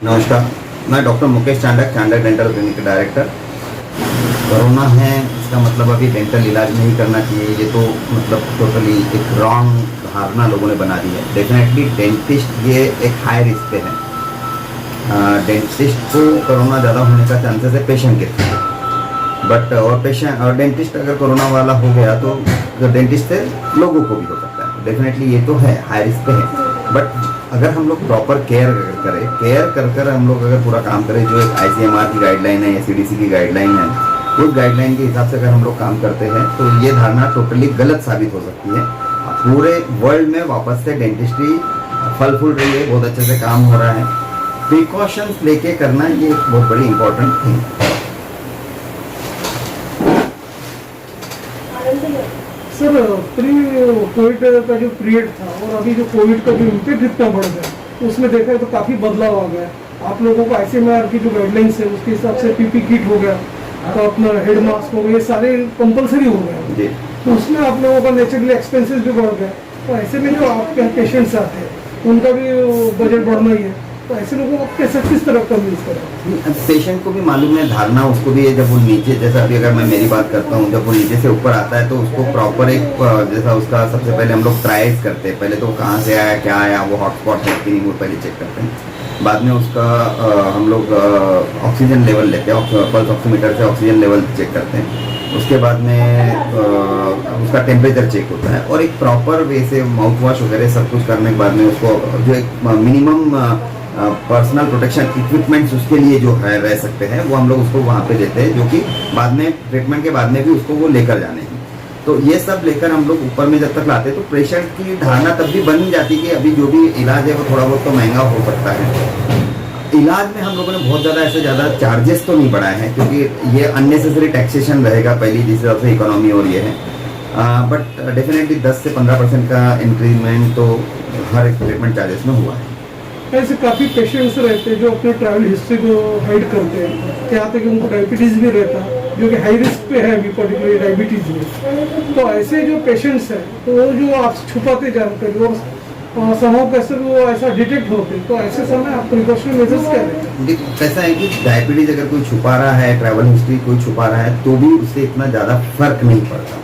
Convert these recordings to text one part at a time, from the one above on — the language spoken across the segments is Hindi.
नमस्कार, मैं doctor Mukesh Chandak dental clinic के डायरेक्टर। कोरोना है, इसका मतलब अभी डेंटल इलाज नहीं करना चाहिए, ये तो मतलब टोटली एक रॉन्ग धारणा लोगों ने बना दी है। डेफिनेटली डेंटिस्ट ये एक हाई रिस्क पे है। डेंटिस्ट को कोरोना ज़्यादा होने का चांसेस है पेशेंट के थ्रू, बट और डेंटिस्ट अगर कोरोना वाला हो गया तो डेंटिस्ट से लोगों को भी हो सकता है। डेफिनेटली ये तो है, हाई रिस्क पे है। बट अगर हम लोग प्रॉपर केयर कर हम लोग अगर पूरा काम करें, जो एक ICMR की गाइडलाइन है, CDC की गाइडलाइन है, उस गाइडलाइन के हिसाब से अगर हम लोग काम करते हैं तो ये धारणा टोटली गलत साबित हो सकती है। पूरे वर्ल्ड में वापस से डेंटिस्ट्री फल फूल रही है, बहुत अच्छे से काम हो रहा है। प्रिकॉशंस लेके करना ये एक बहुत बड़ी इंपॉर्टेंट थिंग है। सर, प्री कोविड का जो पीरियड था और अभी जो कोविड का जो इम्पैक्ट इतना बढ़ गया, उसमें देखा है तो काफ़ी बदलाव आ गया। आप लोगों को ICMR की जो गाइडलाइंस है उसके हिसाब से PP किट हो गया, तो अपना हेड मास्क हो गया, ये सारे कंपलसरी हो गए। तो उसमें आप लोगों का नेचुरली एक्सपेंसेस भी बढ़ गए। तो ऐसे में जो आपके यहाँ पेशेंट्स आते हैं उनका भी बजट बढ़ना ही है, तो ऐसे लोगों को कैसे किस तरह कन्विंस करें? पेशेंट को भी मालूम है, धारणा उसको भी है। जब वो नीचे, जैसा अभी अगर मैं मेरी बात करता हूँ, जब वो नीचे से ऊपर आता है तो उसको प्रॉपर एक जैसा उसका सबसे पहले हम लोग ट्राइज करते हैं। पहले तो कहाँ से आया, क्या आया, वो हॉटस्पॉट है कि नहीं, वो पहले चेक करते हैं। बाद में उसका हम लोग ऑक्सीजन लेवल लेते हैं, पल्स ऑक्सीमीटर से ऑक्सीजन लेवल चेक करते हैं। उसके बाद में उसका टेम्परेचर चेक होता है, और एक प्रॉपर वे से माउथ वॉश वगैरह सब कुछ करने के बाद में उसको जो एक मिनिमम पर्सनल प्रोटेक्शन इक्विपमेंट्स उसके लिए जो है रह सकते हैं, वो हम लोग उसको वहाँ पे देते हैं, जो कि बाद में ट्रीटमेंट के बाद में भी उसको वो लेकर जाने हैं। तो ये सब लेकर हम लोग ऊपर में जब तक लाते हैं तो पेशेंट की धारणा तब भी बन जाती है कि अभी जो भी इलाज है वो थोड़ा बहुत तो महंगा हो सकता है। इलाज में हम लोगों ने बहुत ज़्यादा चार्जेस तो नहीं बढ़ाए हैं, क्योंकि ये अननेसेसरी टैक्सेशन रहेगा पहली, जिस हिसाब से इकोनॉमी और ये है। बट डेफिनेटली 10 से 15% का इंक्रीजमेंट तो हर एक ट्रीटमेंट चार्जेस में हुआ है। ऐसे काफ़ी पेशेंट्स रहते हैं जो अपने ट्रैवल हिस्ट्री को हाइड करते हैं, क्या आते कि उनको डायबिटीज़ भी रहता है, जो कि हाई रिस्क पे है अभी पर्टिकुलरली डायबिटीज़ में। तो ऐसे जो पेशेंट्स हैं तो वो जो आप छुपाते जानते हैं और समूह कैसे वो ऐसा डिटेक्ट होते हैं, तो ऐसे समय आप प्रिकॉशनरी मेजर्स क्या लेते हैं? ऐसा है कि डायबिटीज अगर कोई छुपा रहा है, ट्रैवल हिस्ट्री कोई छुपा रहा है, तो भी उससे इतना ज़्यादा फर्क नहीं पड़ता।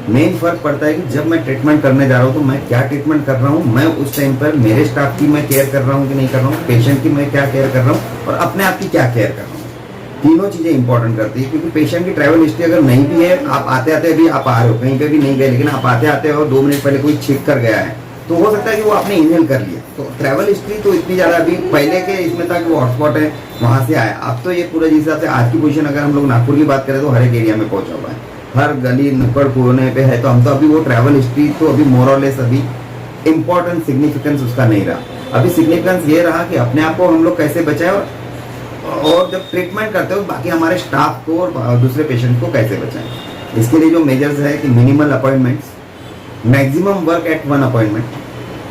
मेन फर्क पड़ता है कि जब मैं ट्रीटमेंट करने जा रहा हूँ तो मैं क्या ट्रीटमेंट कर रहा हूँ, मैं उस टाइम पर मेरे स्टाफ की मैं केयर कर रहा हूँ कि नहीं कर रहा हूँ, पेशेंट की मैं क्या केयर कर रहा हूँ, और अपने आप की क्या केयर कर रहा हूँ। तीनों चीज़ें इंपॉर्टेंट करती है, क्योंकि पेशेंट की ट्रैवल हिस्ट्री अगर नहीं भी है, आप आते आते भी आप आ रहे हो, कहीं पे भी नहीं गए, लेकिन आप आते आते हो 2 मिनट पहले कोई छींक कर गया है, तो हो सकता है कि वो आपने इनहेल कर लिया। तो ट्रैवल हिस्ट्री तो इतनी ज़्यादा अभी पहले के इसमें था कि वो हॉटस्पॉट है वहाँ से आया। अब तो ये पूरा जिस हिसाब से आज की पोजीशन, अगर हम लोग नागपुर की बात करें तो हर एक एरिया में पहुँचा हुआ है, हर गली नुक्कड़ कोने पे है। तो हम तो अभी वो ट्रैवल हिस्ट्री तो अभी मोर और लेस अभी इम्पोर्टेंट सिग्निफिकेंस उसका नहीं रहा। अभी सिग्निफिकेंस ये रहा कि अपने आप को हम लोग कैसे बचाएं, और जब ट्रीटमेंट करते हो बाकी हमारे स्टाफ को और दूसरे पेशेंट को कैसे बचाएं। इसके लिए जो मेजर्स है कि minimal appointments, maximum work at 1 appointment,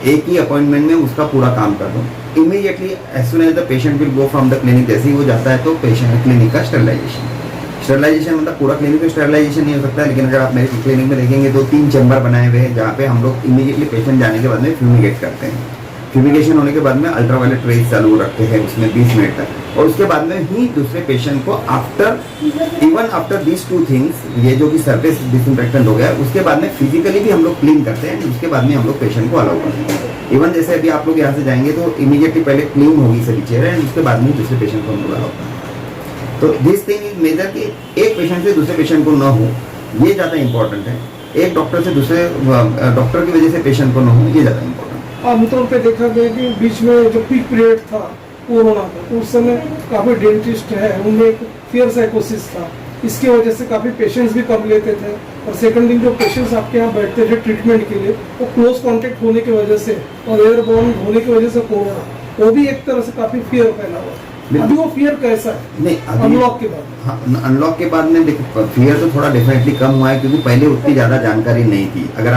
एक ही अपॉइंटमेंट में उसका पूरा काम कर दो। Immediately as soon as the patient will go from the clinic, जैसे ही वो जाता है तो पेशेंट क्लिनिक का स्टेरलाइजेशन मतलब पूरा क्लिनिक में स्टेरलाइजेशन नहीं हो सकता है, लेकिन अगर आप मेरे क्लिनिक में देखेंगे तो 3 चैम्बर बनाए हुए हैं, जहाँ पे हम लोग इमीडिएटली पेशेंट जाने के बाद में फ्यूमिगेट करते हैं। फ्यूमिगेशन होने के बाद में अल्ट्रावायलेट रेज चालू रखते हैं उसमें 20 मिनट तक, और उसके बाद में ही दूसरे पेशेंट को आफ्टर दीज 2 थिंग्स, ये जो कि सरफेस डिसइंफेक्टेंट हो गया है, उसके बाद में फिजिकली भी हम लोग क्लीन करते हैं, उसके बाद में हम लोग पेशेंट को अलाउ करते हैं। इवन जैसे अभी आप लोग यहाँ से जाएंगे तो इमीडिएटली पहले क्लीन होगी सभी चेयर, एंड उसके बाद में दूसरे पेशेंट को हम लोग अलाउ करते हैं। तो दिस थिंग इज मेजर कि एक पेशेंट से दूसरे पेशेंट को न हो, ये ज़्यादा इंपॉर्टेंट है। एक डॉक्टर से दूसरे डॉक्टर की वजह से पेशेंट को न हो, ये ज़्यादा इंपॉर्टेंट है। आमतौर पे देखा गया कि बीच में जो पीक पीरियड था कोरोना का, उस समय काफ़ी डेंटिस्ट है उनमें एक फियर साइकोसिस था, इसकी वजह से काफ़ी पेशेंट्स भी कम लेते थे, और सेकंड थिंग जो पेशेंट्स आपके यहाँ बैठते थे ट्रीटमेंट के लिए, वो क्लोज कॉन्टेक्ट होने की वजह से और एयरबोर्न होने की वजह से कोरोना, वो भी एक तरह से काफ़ी फियर फैला हुआ। अभी वो फियर कैसा है? नहीं, अनलॉक के बाद, हाँ, अनलॉक के बाद में देखो फियर तो थोड़ा डेफिनेटली कम हुआ है, क्योंकि पहले उतनी ज़्यादा जानकारी नहीं थी। अगर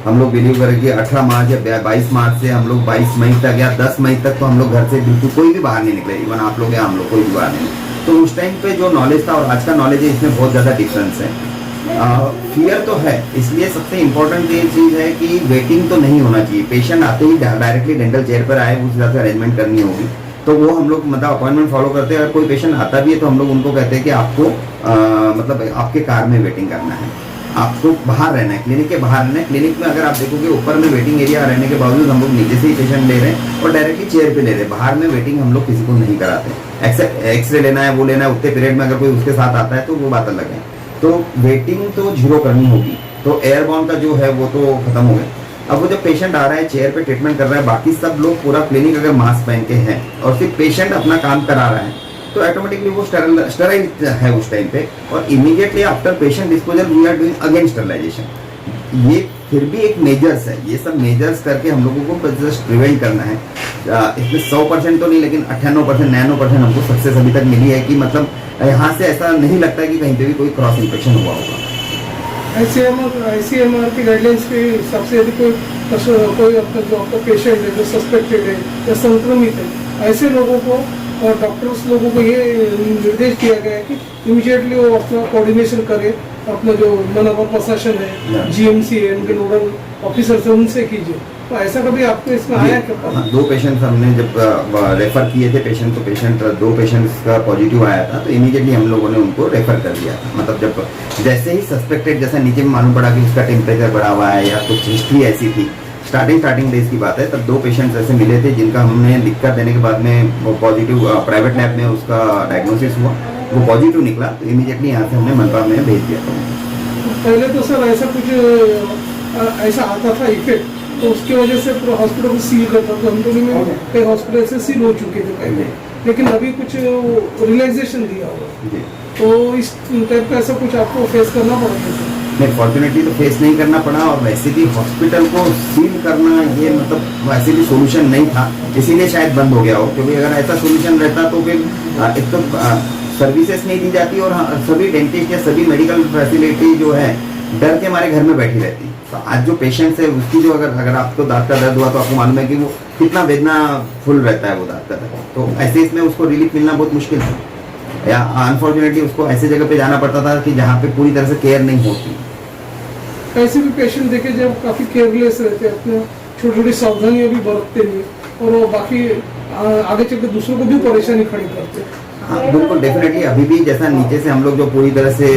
हम लोग बिलीव करें कि 18 मार्च या 22 मार्च से हम लोग 22 मई तक या 10 मई तक तो हम लोग घर से बिल्कुल कोई भी बाहर नहीं निकले, इवन आप लोग या हम लोग कोई भी बाहर नहीं। तो उस टाइम पे जो नॉलेज था और आज का नॉलेज है, इसमें बहुत ज़्यादा डिफरेंस है। फियर तो है, इसलिए सबसे इम्पोर्टेंट ये चीज़ है कि वेटिंग तो नहीं होना चाहिए। पेशेंट आते ही डायरेक्टली डेंटल चेयर पर आए, उस हिसाब से अरेंजमेंट करनी होगी। तो वो हम लोग मतलब अपॉइंटमेंट फॉलो करते हैं। अगर कोई पेशेंट आता भी है तो हम लोग उनको कहते हैं कि आपको मतलब आपके कार में वेटिंग करना है, आपको बाहर रहना है, क्लिनिक के बाहर रहना है। क्लिनिक में अगर आप देखोगे ऊपर में वेटिंग एरिया रहने के बावजूद हम लोग नीचे से ही पेशेंट ले रहे हैं और डायरेक्टली चेयर पे ले रहे हैं। बाहर में वेटिंग हम लोग किसी को नहीं कराते। एक्सरे लेना है, वो लेना है, उतने पीरियड में अगर कोई उसके साथ आता है तो वो बात अलग है। तो वेटिंग तो 0 करनी होगी। तो एयरबॉर्न का जो है वो तो खत्म हो गया। अब वो जब पेशेंट आ रहा है चेयर पे ट्रीटमेंट कर रहा है, बाकी सब लोग पूरा क्लिनिक अगर मास्क पहन के हैं और फिर पेशेंट अपना काम करा रहा है तो ऑटोमेटिकली वो स्टेराइल है उस टाइम पे। और immediately after patient disposal we are doing again sterilisation. ये फिर भी एक मेजर्स है, ये सब मेजर्स करके हम लोगों को जस्ट प्रिवेंट करना है। इसमें 100% तो नहीं लेकिन 98% 99% हमको सक्सेस अभी तक मिली है कि मतलब यहाँ से ऐसा नहीं लगता है कि कहीं पे भी कोई क्रॉस इन्फेक्शन हुआ होगा। ICMR की गाइडलाइंस के हिसाब से यदि कोई आपका जो आपका पेशेंट है जो सस्पेक्टेड है या संक्रमित है, ऐसे लोगों को और डॉक्टर्स लोगों को ये निर्देश दिया गया है कि इमीडिएटली वो अपना कोऑर्डिनेशन करे, अपना जो मनोवर प्रशासन है, GMC है, उनके नोडल ऑफिसर से उनसे कीजिए। तो ऐसा कभी आपको इसमें आया क्या? हाँ, 2 पेशेंट्स हमने जब रेफर किए थे पेशेंट, तो 2 पेशेंट्स का पॉजिटिव आया था तो इमीडिएटली हम लोगों ने उनको रेफर कर दिया था। मतलब जब जैसे ही सस्पेक्टेड, जैसा नीचे में मालूम पड़ा कि उसका टेम्परेचर बढ़ा हुआ है या कुछ हिस्ट्री ऐसी थी, स्टार्टिंग डेज की बात है, तब 2 पेशेंट्स ऐसे मिले थे जिनका हमने लिख कर देने के बाद में वो पॉजिटिव प्राइवेट लैब में उसका डायग्नोसिस हुआ, वो पॉजिटिव निकला तो इमीडिएटली यहाँ से हमने मनपा में भेज दिया था। पहले तो सर ऐसा कुछ ऐसा आता था इफेक्ट, तो उसकी वजह से पूरा हॉस्पिटल को सील करता था। हम लोग में कई हॉस्पिटल से सील हो चुके थे पहले, लेकिन अभी कुछ रियलाइजेशन दिया होगा, तो इस टाइप का ऐसा कुछ आपको फेस करना पड़ेगा? नहीं, फॉर्चुनेटली तो फेस नहीं करना पड़ा। और वैसे भी हॉस्पिटल को सील करना ये मतलब वैसे भी सोल्यूशन नहीं था, इसीलिए शायद बंद हो गया हो। क्योंकि अगर ऐसा सोल्यूशन रहता तो फिर एक तो सर्विसेज नहीं दी जाती और सभी डेंटिस्ट या सभी मेडिकल फैसिलिटी जो है डर के हमारे घर में बैठी रहती। तो आज जो पेशेंट्स है उसकी जो अगर आपको दांत का दर्द हुआ तो आपको मालूम है कि वो कितना वेदना फुल रहता है वो दांत का दर्द। तो ऐसे इसमें उसको रिलीफ मिलना बहुत मुश्किल था, या अनफॉर्चुनेटली उसको ऐसे जगह पे जाना पड़ता था कि जहाँ पे पूरी तरह से केयर नहीं होती। ऐसे भी पेशेंट देखे जब काफी केयरलेस रहते हैं, अपने छोटी छोटी सावधानियां भी बरतते नहीं और वो बाकी आगे चल के दूसरों को भी परेशानी खड़ी करते हैं। हाँ बिल्कुल, डेफिनेटली। अभी भी जैसा नीचे से हम लोग जो पूरी तरह से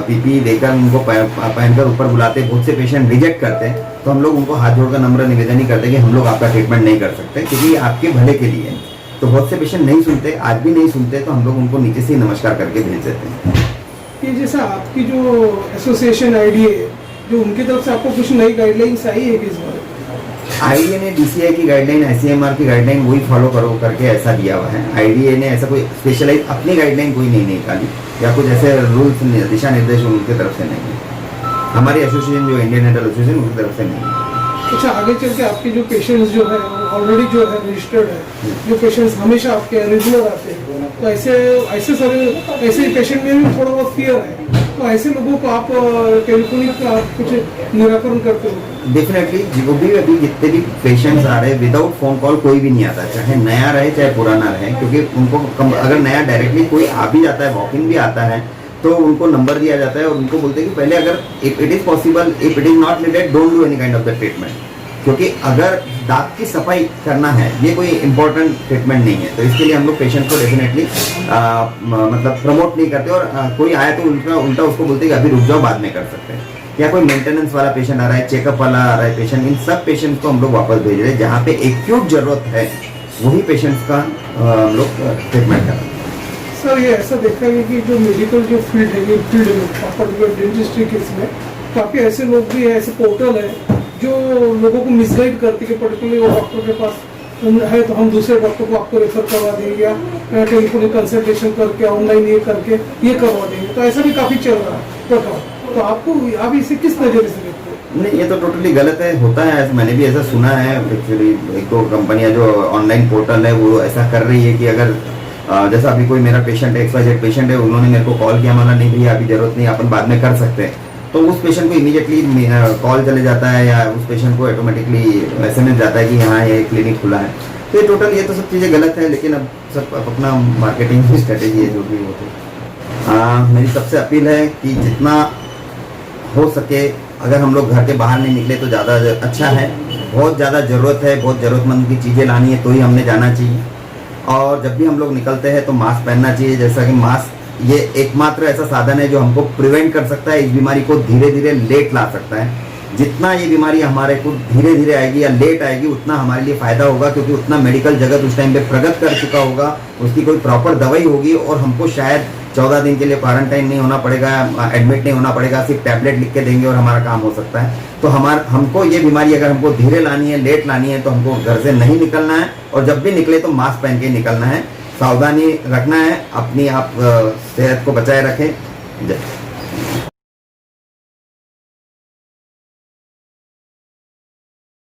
पीपी देकर उनको पहनकर ऊपर बुलाते, बहुत से पेशेंट रिजेक्ट करते हैं, तो हम लोग उनको हाथ जोड़कर नम्र निवेदन ही करते कि हम लोग आपका ट्रीटमेंट नहीं कर सकते क्योंकि आपके भले के लिए। तो बहुत से पेशेंट नहीं सुनते, आज भी नहीं सुनते, तो हम लोग उनको नीचे से ही नमस्कार करके भेज देते हैं। ये जैसा आपकी जो एसोसिएशन IDA है, जो उनकी तरफ से आपको कुछ नई गाइडलाइंस आई है किस बारे में? IDA ने DCI की गाइडलाइन, ICMR की गाइडलाइन वही फॉलो करो करके ऐसा दिया हुआ है। IDA ने ऐसा कोई स्पेशलाइज अपनी गाइडलाइन कोई नहीं निकाली या कुछ ऐसे रूल्स दिशा निर्देश उनकी तरफ से नहीं है। हमारी एसोसिएशन जो इंडियन डेंटल एसोसिएशन उनकी तरफ से नहीं है। अच्छा, आगे चल के आपके जो पेशेंट्स जो है ऑलरेडी जो है रजिस्टर्ड है, जो पेशेंट्स हमेशा आपके रेगुलर आते हैं, तो ऐसे पेशेंट में भी थोड़ा बहुत फियर है, तो ऐसे लोगों को आप टेलीफोनिक कुछ निराकरण करते हो? डेफिनेटली, जो भी अभी जितने भी पेशेंट्स आ रहे हैं विदाउट फोन कॉल कोई भी नहीं आता, चाहे नया रहे चाहे पुराना रहे, क्योंकि उनको अगर नया डायरेक्टली कोई आ भी जाता है, वॉक इन भी आता है, तो उनको नंबर दिया जाता है और उनको बोलते हैं कि पहले अगर if it is possible, if it is not needed, don't do any kind of the treatment. क्योंकि अगर दांत की सफाई करना है, ये कोई इंपॉर्टेंट ट्रीटमेंट नहीं है, तो इसके लिए हम लोग पेशेंट को डेफिनेटली मतलब प्रमोट नहीं करते। और कोई आया तो उल्टा उसको बोलते हैं कि अभी रुक जाओ, बाद में कर सकते हैं। या कोई मेंटेनेंस वाला पेशेंट आ रहा है, चेकअप वाला आ रहा है पेशेंट, इन सब पेशेंट्स को हम लोग वापस भेज रहे हैं। जहाँ पे एक्यूट जरूरत है वही पेशेंट्स का हम लोग ट्रीटमेंट कर रहे हैं। सर, ये ऐसा देखा है कि जो मेडिकल जो फील्ड है, ये फील्ड में पर्टिकुलर डेंटिस्ट्री के इसमें काफ़ी ऐसे लोग भी है, ऐसे पोर्टल है जो लोगों को मिसगाइड करते कि पर्टिकुलर वो डॉक्टर के पास है तो हम दूसरे डॉक्टर को आपको रेफर करवा देंगे या टेलीफोनिक कंसल्टेशन करके ऑनलाइन ये करके ये करवा देंगे। तो ऐसा भी काफ़ी चल रहा है। तो आपको आप इसे किस नज़रिए से देखते हैं? नहीं, ये तो टोटली गलत है, होता है। मैंने भी ऐसा सुना है एक्चुअली। एक दो कंपनियां जो ऑनलाइन पोर्टल है वो ऐसा कर रही है कि अगर जैसा अभी कोई मेरा पेशेंट है, XYZ पेशेंट है, उन्होंने मेरे को कॉल किया, माना नहीं भैया अभी जरूरत नहीं, अपन बाद में कर सकते हैं, तो उस पेशेंट को इमीडिएटली कॉल चले जाता है या उस पेशेंट को ऑटोमेटिकली SMS जाता है कि यहाँ ये क्लिनिक खुला है। तो ये टोटल ये तो सब चीज़ें गलत है, लेकिन अब सब अपना मार्केटिंग स्ट्रेटेजी है जो भी हो। तो मेरी सबसे अपील है कि जितना हो सके अगर हम लोग घर के बाहर नहीं निकले तो ज़्यादा अच्छा है। बहुत ज़्यादा ज़रूरत है, बहुत ज़रूरतमंद की चीज़ें लानी है तो ही हमने जाना चाहिए। और जब भी हम लोग निकलते हैं तो मास्क पहनना चाहिए। जैसा कि मास्क ये एकमात्र ऐसा साधन है जो हमको प्रिवेंट कर सकता है, इस बीमारी को धीरे धीरे लेट ला सकता है। जितना ये बीमारी हमारे को धीरे धीरे आएगी या लेट आएगी उतना हमारे लिए फायदा होगा, क्योंकि उतना मेडिकल जगत उस टाइम पे प्रगत कर चुका होगा, उसकी कोई प्रॉपर दवाई होगी और हमको शायद 14 दिन के लिए क्वारंटाइन नहीं होना पड़ेगा, एडमिट नहीं होना पड़ेगा, सिर्फ टैबलेट लिख के देंगे और हमारा काम हो सकता है। तो हमको ये बीमारी अगर हमको धीरे लानी है, लेट लानी है, तो हमको घर से नहीं निकलना है और जब भी निकले तो मास्क पहन के निकलना है, सावधानी रखना है, अपनी आप सेहत को बचाए रखें। जय